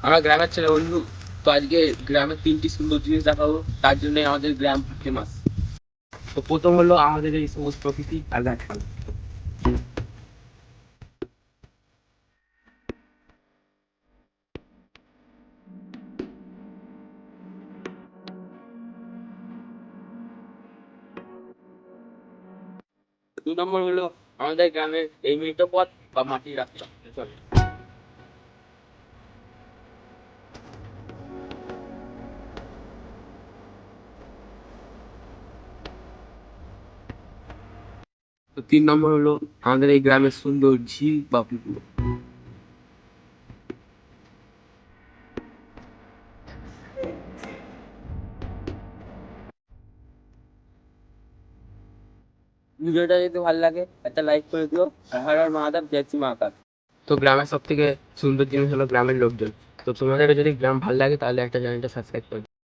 আমরা গ্রামের ছেলে বন্ধু। তো আজকে গ্রামের 3টি সুন্দর জিনিস দেখাবো, তার জন্য আমাদের গ্রাম ফেমাস। তো প্রথম হলো আমাদের এই সবুজ প্রকৃতি আর গাছপালা। 2 নম্বর হলো আমাদের গ্রামের এই মেঠো পথ বা মাটির রাস্তা। চল। তো 3 নম্বর হলো আমাদের এই গ্রামের সুন্দর ঝিল বা পুকুর। ভিডিওটা যদি ভালো লাগে একটা লাইক করে দিও। আর হর হর মহাদেব, জয় শ্রী মহাকাল। তো গ্রামের সব থেকে সুন্দর জিনিস হলো গ্রামের লোকজন। তো তোমাদের যদি গ্রাম ভালো লাগে তাহলে একটা চ্যানেলটা সাবস্ক্রাইব করে দিও।